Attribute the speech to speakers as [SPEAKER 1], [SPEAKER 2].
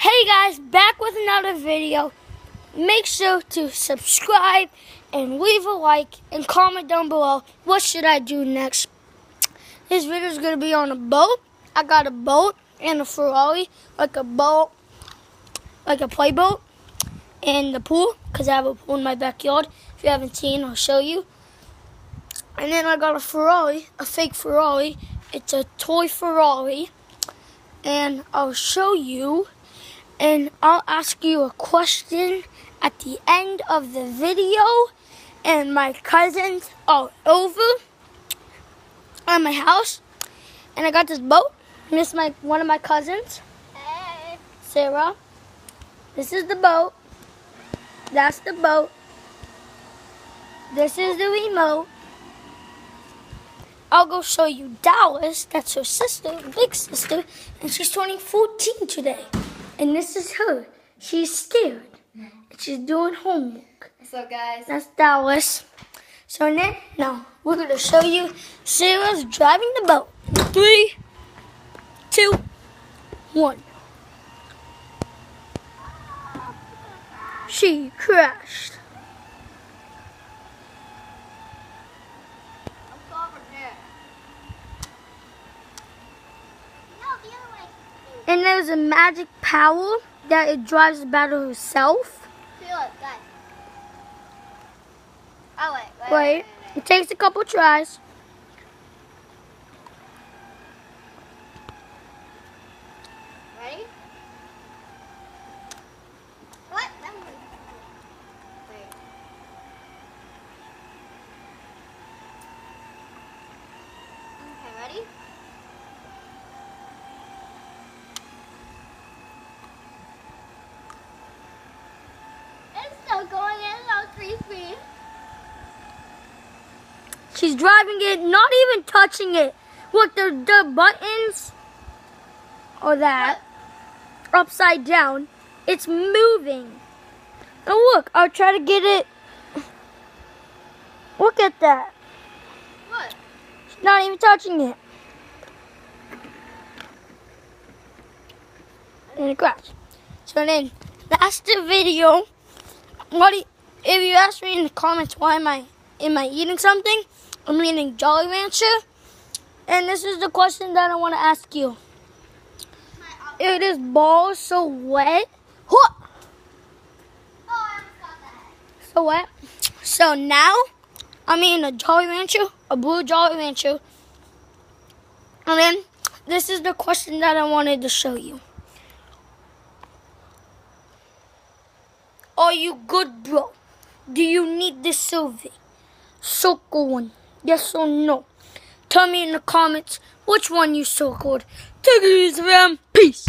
[SPEAKER 1] Hey guys, back with another video. Make sure to subscribe and leave a like and comment down below what should I do next. This video is going to be on a boat. I got a boat and a Ferrari, like a play boat, and the pool, because I have a pool in my backyard. If you haven't seen, I'll show you. And then I got a Ferrari, a fake Ferrari. It's a toy Ferrari, and I'll show you. And I'll ask you a question at the end of the video. And my cousins are over at my house. And I got this boat. This is one of my cousins. Hey. Sarah. This is the boat. That's the boat. This is the remote. I'll go show you Dallas. That's her sister, big sister. And she's turning 14 today. And this is her. She's scared. And she's doing homework.
[SPEAKER 2] What's up, guys?
[SPEAKER 1] That's Dallas. So now we're going to show you Sarah's driving the boat. 3, 2, 1. She crashed. And there's a magic power that it drives the battery herself.
[SPEAKER 2] Feel it, guys. Oh,
[SPEAKER 1] Wait. It takes a couple tries.
[SPEAKER 2] Ready? What? Wait. Okay, ready? Going in 3 speed.
[SPEAKER 1] She's driving it, not even touching it. Look, the buttons or that upside down. It's moving. And look, I'll try to get it. Look at that.
[SPEAKER 2] What?
[SPEAKER 1] She's not even touching it. And it crashed. So then, that's the video. If you ask me in the comments why am I eating something, I'm eating Jolly Rancher. And this is the question that I want to ask you. If this ball is so wet,
[SPEAKER 2] Oh, I almost got that.
[SPEAKER 1] so wet. So now I'm eating a Jolly Rancher, a blue Jolly Rancher. And then this is the question that I wanted to show you. Are you good, bro? Do you need this survey? Circle one. Yes or no? Tell me in the comments which one you circled. Take it easy, fam. Peace.